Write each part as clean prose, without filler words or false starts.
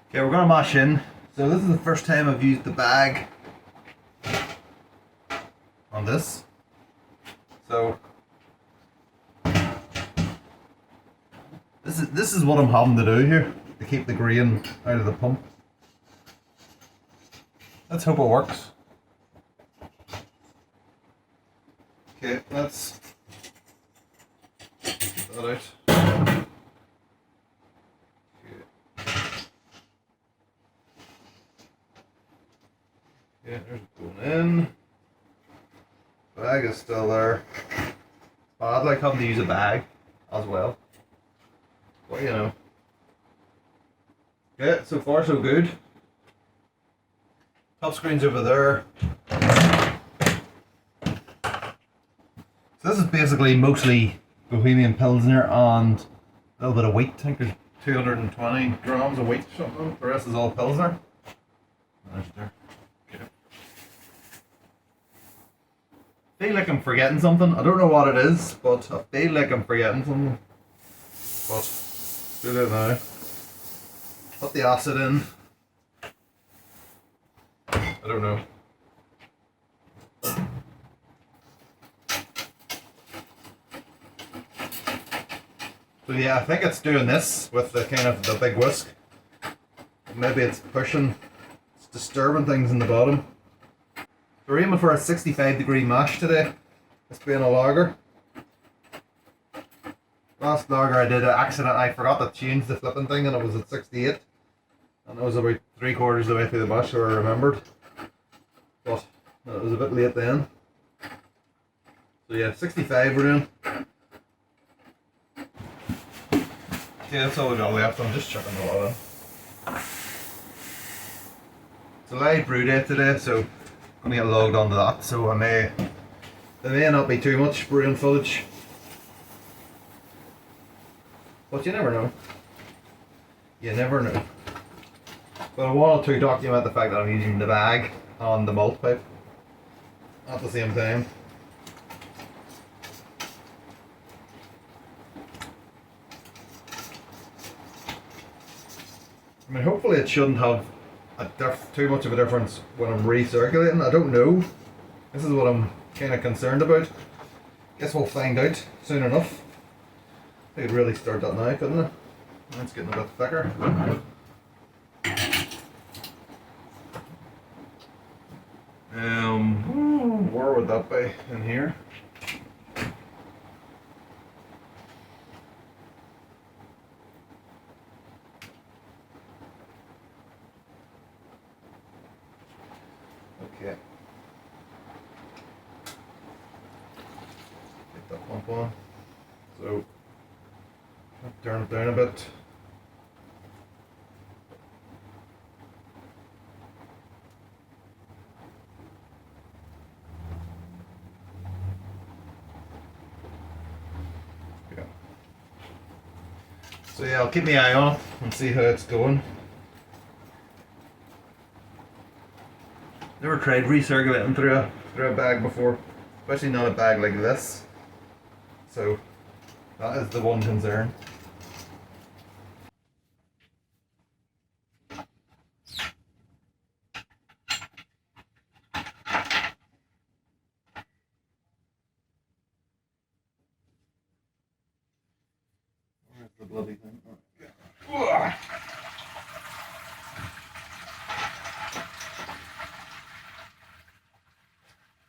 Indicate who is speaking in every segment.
Speaker 1: Okay, we're gonna mash in. So this is the first time I've used the bag on this. So this is what I'm having to do here to keep the grain out of the pump. Let's hope it works. Okay, let's get that out. Yeah, there's it going in. Bag is still there. But I'd like having to use a bag as well. Well, you know. Yeah, so far so good. Top screen's over there. So this is basically mostly Bohemian Pilsner and a little bit of wheat. I think there's 220 grams of wheat or something. The rest is all Pilsner. There's there. Okay. I feel like I'm forgetting something. I don't know what it is, but I feel like I'm forgetting something. But do it now. Put the acid in. I don't know. So yeah, I think it's doing this with the kind of the big whisk. Maybe it's pushing, it's disturbing things in the bottom. We're aiming for a 65-degree mash today. It's being a lager. Last lager I did an accident, I forgot to change the flipping thing and it was at 68. And it was about 3/4 of the way through the mash, so I remembered. But it was a bit late then. So yeah, 65 we're doing. Okay, that's all we got left. I'm just chucking the lot in. It's a live brew day today, so I'm gonna get logged onto that. So there may not be too much brewing footage, but you never know. You never know. But I wanted to document the fact that I'm using the bag on the malt pipe at the same time. I mean, hopefully it shouldn't have too much of a difference when I'm recirculating. I don't know. This is what I'm kind of concerned about. Guess we'll find out soon enough. I could really start that now, couldn't I? It's getting a bit thicker. Where would that be? In here? Okay. Get that pump on. So, turn it down a bit. So yeah, I'll keep my eye on it and see how it's going. Never tried recirculating through a bag before, especially not a bag like this. So that is the one concern. Where's the bloody thing? Oh,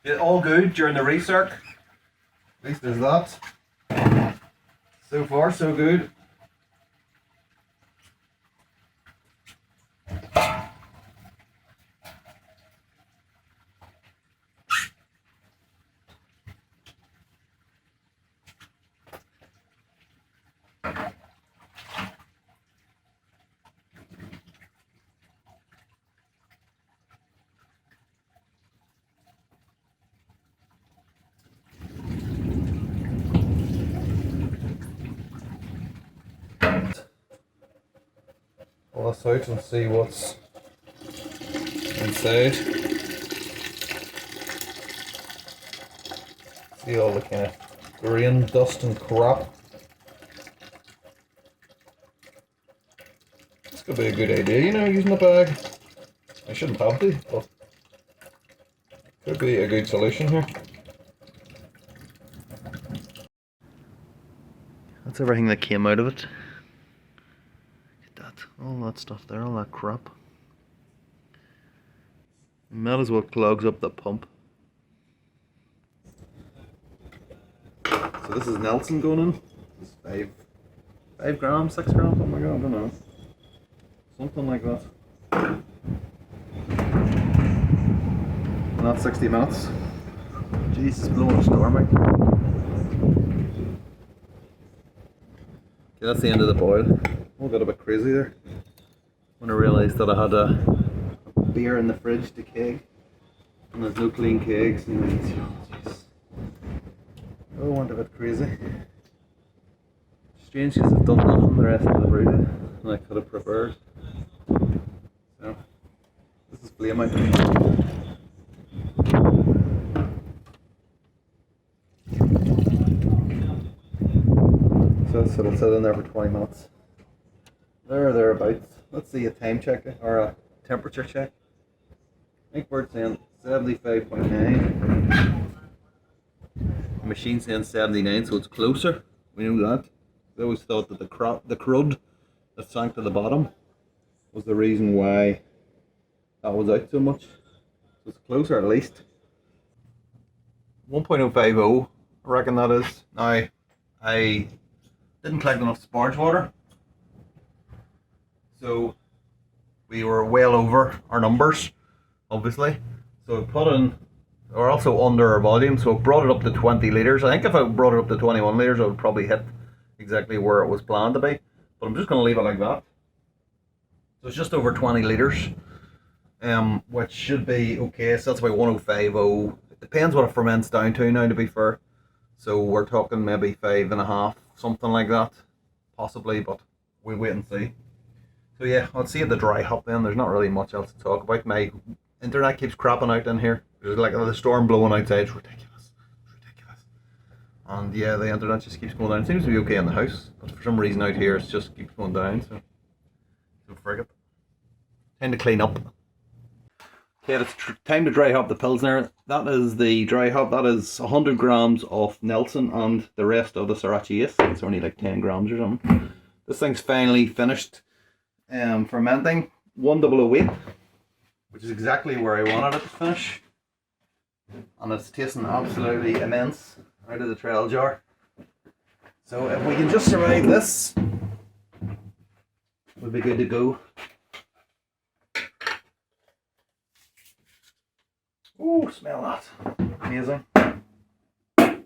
Speaker 1: yeah. All good during the recirc. At least there's that. So far, so good. Pull this out and see what's inside. See all the kind of grain dust and crap. could be a good idea, you know, using a bag. I shouldn't have to, but could be a good solution here. That's everything that came out of it. Get that, all that stuff there, all that crap. Might as well clogs up the pump. So this is Nelson going in. This is 5 grams, 6 grams, oh my god, I don't know. Something like that. And that's 60 minutes. Jesus, blowing a storm out. Okay, that's the end of the boil. All got a bit crazy there. When I realised that I had a beer in the fridge to keg. And there's no clean kegs. Oh, I went a bit crazy. Strange because I've done nothing the rest of the brew and I could have preferred. So, this is flame out. So it'll sit in there for 20 minutes. There or thereabouts. Let's see a time check or a temperature check. I think we're saying 75.9. The machine's saying 79, so it's closer. We know that. I always thought that the crud that sank to the bottom was the reason why that was out so much. So it's closer at least. 1.050, I reckon that is. Now, I didn't collect enough sparge water, so we were well over our numbers, obviously. So I put in, we're also under our volume, so I brought it up to 20 litres. I think if I brought it up to 21 litres, I would probably hit exactly where it was planned to be. But I'm just going to leave it like that. So it's just over 20 litres, which should be okay. So that's about 1.050. It depends what it ferments down to now, to be fair. So we're talking maybe 5.5, something like that, possibly, but we'll wait and see. So yeah, I'll see at the dry hop then. There's not really much else to talk about. My internet keeps crapping out in here. There's like the storm blowing outside. It's ridiculous. It's ridiculous. And yeah, the internet just keeps going down. It seems to be okay in the house, but for some reason out here it just keeps going down. So frig it. Time to clean up. Okay, it's time to dry hop the Pilsner. That is the dry hop. That is 100 grams of Nelson and the rest of the Sorachi Ace. It's only like 10 grams or something. This thing's finally finished fermenting. 1008, which is exactly where I wanted it to finish. And it's tasting absolutely immense out of the trail jar. So if we can just survive this, we'll be good to go. Oh, smell that. Amazing. Okay,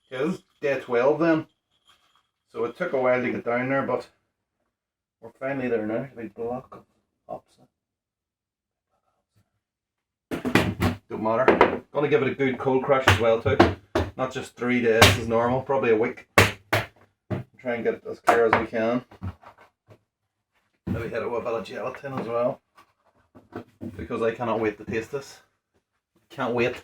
Speaker 1: this is day 12 then. So it took a while to get down there, but we're finally there now. It's a big block of hops. Don't matter. Gonna give it a good cold crush as well too. Not just 3 days as normal, probably a week. Try and get it as clear as we can. Maybe hit it with a bit of gelatin as well, because I cannot wait to taste this. Can't wait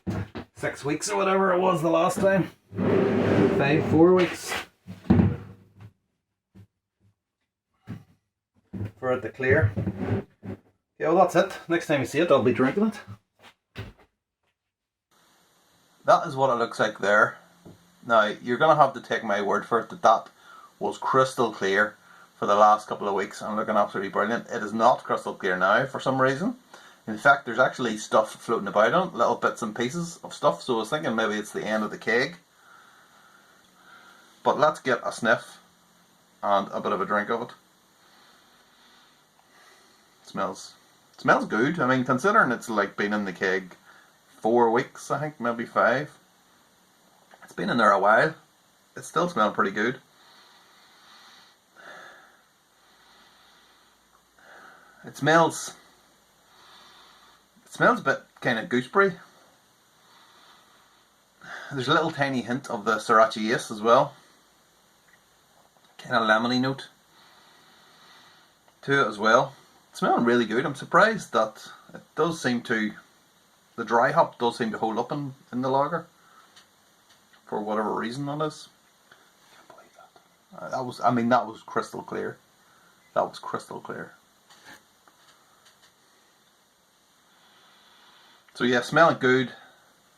Speaker 1: 6 weeks or whatever it was the last time. 4 weeks for it to clear. Okay, well that's it. Next time you see it, I'll be drinking it. That is what it looks like there. Now, you're going to have to take my word for it that that was crystal clear for the last couple of weeks and looking absolutely brilliant. It is not crystal clear now for some reason. In fact, there's actually stuff floating about on it, little bits and pieces of stuff, so I was thinking maybe it's the end of the keg. But let's get a sniff and a bit of a drink of it. It smells good. I mean, considering it's like been in the keg 4 weeks, I think, maybe 5. It's been in there a while. It still smells pretty good. It smells a bit kind of gooseberry. There's a little tiny hint of the Sorachi Ace as well. Kind of lemony note to it as well. It's smelling really good. I'm surprised that it does seem to, the dry hop does seem to hold up in the lager. For whatever reason that is. I can't believe that. That was crystal clear.
Speaker 2: That was crystal clear. So yeah, smelling good.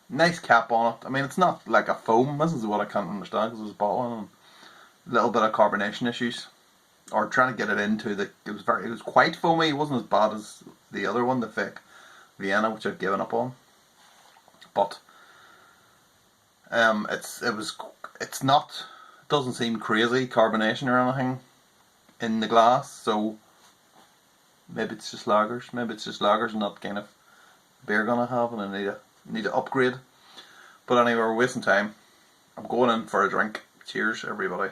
Speaker 2: Nice cap on it. I mean, it's not like a foam. This is what I can't understand because it was bottling and a little bit of carbonation issues, or trying to get it into the. It was quite foamy. It wasn't as bad as the other one, the fake Vienna, which I've given up on. But it's not. It doesn't seem crazy carbonation or anything in the glass. So maybe it's just lagers. Maybe it's just lagers and that kind of beer gonna have, and I need to upgrade. But anyway, we're wasting time. I'm going in for a drink. Cheers, everybody.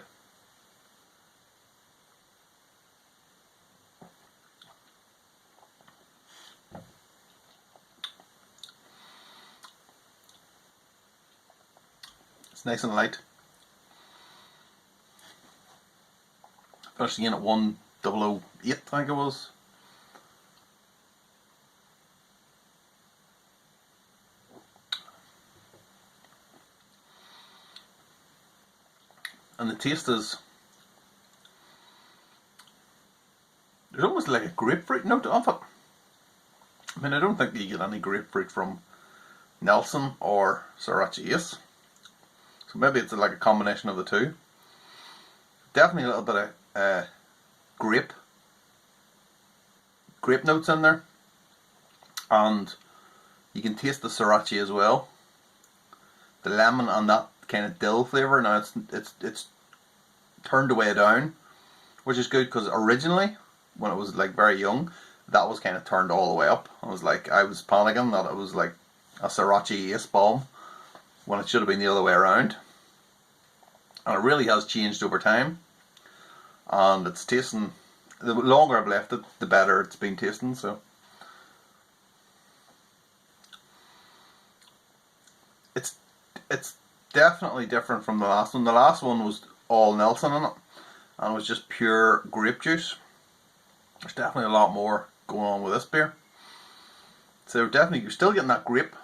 Speaker 2: It's nice and light. Finished again at 1008, I think it was. And the taste is, there's almost like a grapefruit note off it. I mean, I don't think you get any grapefruit from Nelson or Sorachi Ace. So maybe it's like a combination of the two. Definitely a little bit of grape notes in there. And you can taste the Sorachi as well. The lemon and that kind of dill flavour. Now it's turned way down, which is good because originally, when it was like very young, that was kind of turned all the way up. I was panicking that it was like a Sorachi Ace bomb when it should have been the other way around. And it really has changed over time. And it's tasting, the longer I've left it, the better it's been tasting. So it's definitely different from the last one. The last one was all Nelson in it, and it was just pure grape juice. There's definitely a lot more going on with this beer. So definitely you're still getting that grape,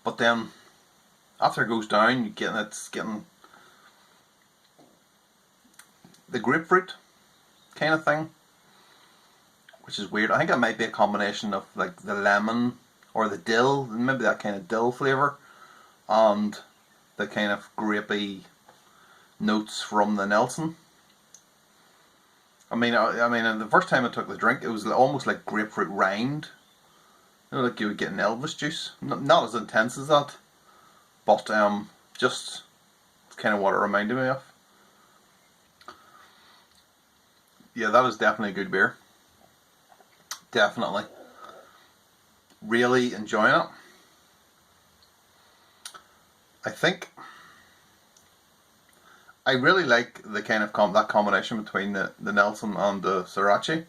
Speaker 2: but then after it goes down, it's getting the grapefruit kind of thing, which is weird. I think it might be a combination of like the lemon or the dill, maybe that kind of dill flavour, and the kind of grapey notes from the Nelson. I mean, the first time I took the drink, it was almost like grapefruit rind. You know, like you would get in Elvis juice. Not as intense as that, but just kind of what it reminded me of. Yeah, that is definitely a good beer. Definitely. Really enjoying it. I think I really like the kind of that combination between the Nelson and the Sorachi.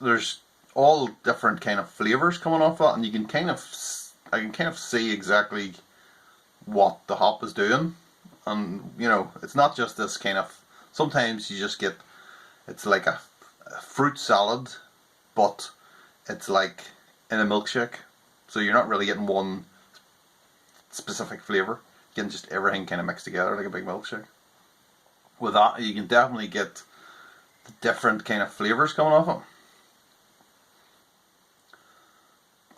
Speaker 2: There's all different kind of flavours coming off that, and I can kind of see exactly what the hop is doing. And you know, it's not just this kind of, sometimes you just get, it's like a fruit salad, but it's like in a milkshake. So you're not really getting one specific flavour. You're getting just everything kind of mixed together like a big milkshake. With that, you can definitely get the different kind of flavours coming off it.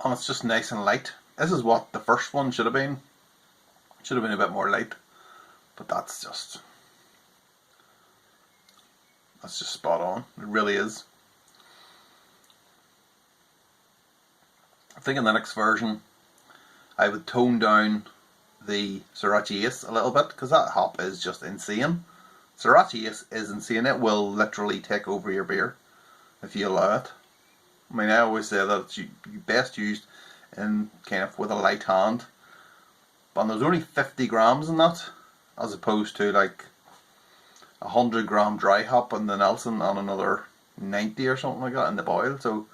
Speaker 2: And it's just nice and light. This is what the first one should have been. Should have been a bit more light. But that's just spot on. It really is. I think in the next version I would tone down the Sorachi Ace a little bit, because that hop is just insane. Sorachi Ace is insane. It will literally take over your beer if you allow it. I mean, I always say that it's best used in kind of with a light hand. But there's only 50 grams in that, as opposed to like 100 gram dry hop in the Nelson and another 90 or something like that in the boil. So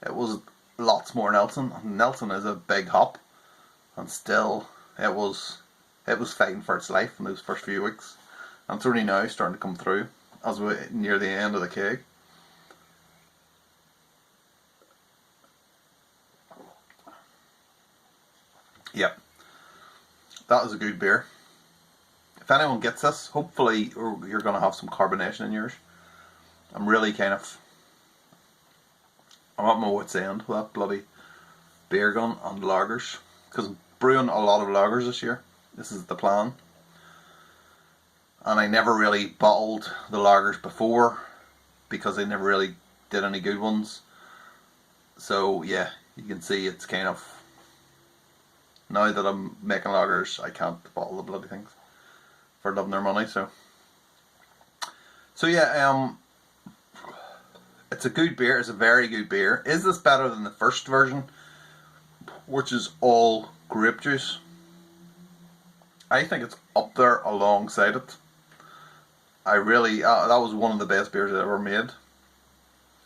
Speaker 2: it was lots more Nelson. Nelson is a big hop, and still it was fighting for its life in those first few weeks, and it's only now starting to come through as we near the end of the keg. Yep, that is a good beer. if anyone gets this, hopefully you're going to have some carbonation in yours. I'm really I'm at my wit's end with that bloody beer gun and lagers, because I'm brewing a lot of lagers this year. This is the plan. And I never really bottled the lagers before because I never really did any good ones. So yeah, you can see it's kind of, now that I'm making lagers, I can't bottle the bloody things for loving their money. So yeah, it's a good beer. It's a very good beer. Is this better than the first version, which is all grape juice? I think it's up there alongside it. I really, that was one of the best beers I ever made.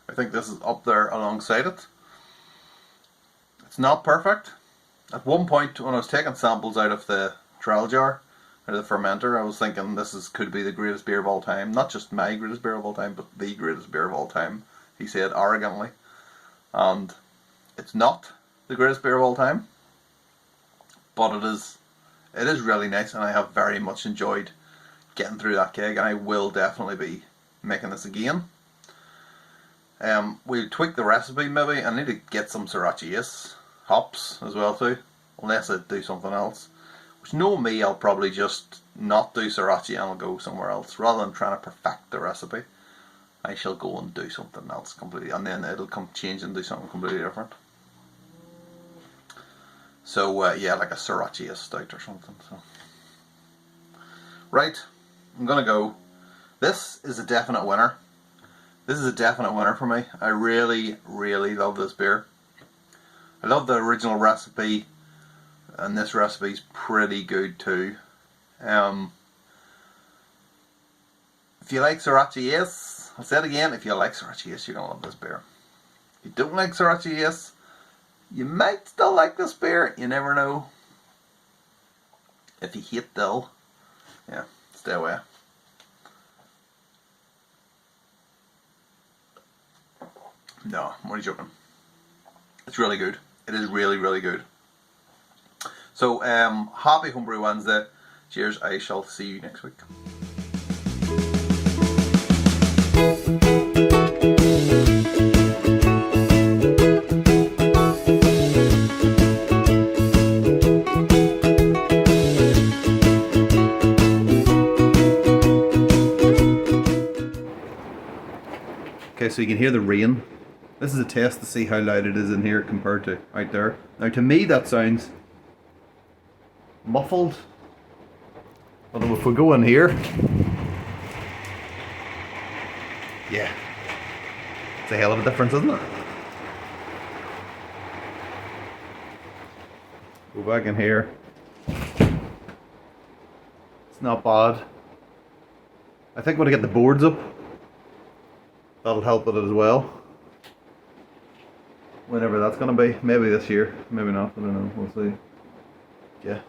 Speaker 2: I think this is up there alongside it. It's not perfect. At one point, when I was taking samples out of the trial jar, out of the fermenter, I was thinking could be the greatest beer of all time. Not just my greatest beer of all time, but the greatest beer of all time, he said arrogantly. And it's not the greatest beer of all time, but it is really nice, and I have very much enjoyed getting through that keg, and I will definitely be making this again. We'll tweak the recipe maybe. I need to get some Sorachi Ace hops as well too, unless I do something else. Which, knowing me, I'll probably just not do Sorachi and I'll go somewhere else. Rather than trying to perfect the recipe, I shall go and do something else completely, and then it'll come change and do something completely different. So yeah, like a Sorachi Ace stout or something. So right, I'm gonna go. This is a definite winner. This is a definite winner for me. I really, really love this beer. I love the original recipe, and this recipe's pretty good too. If you like Sorachi Ace, I'll say it again, if you like Sorachi Ace, you're going to love this beer. If you don't like Sorachi Ace, you might still like this beer, you never know. If you hate dill, yeah, stay away. No, I'm only joking. It's really good. It is really, really good. So, happy Homebrew Wednesday. Cheers. I shall see you next week. Okay, so you can hear the rain. This is a test to see how loud it is in here compared to out there. Now, to me, that sounds muffled. But if we go in here, yeah, it's a hell of a difference, isn't it? Go back in here. It's not bad. I think when I get the boards up, that'll help with it as well. Whenever that's going to be. Maybe this year, maybe not, I don't know, we'll see. Yeah,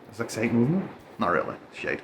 Speaker 2: it's exciting, isn't it? Not really, shite.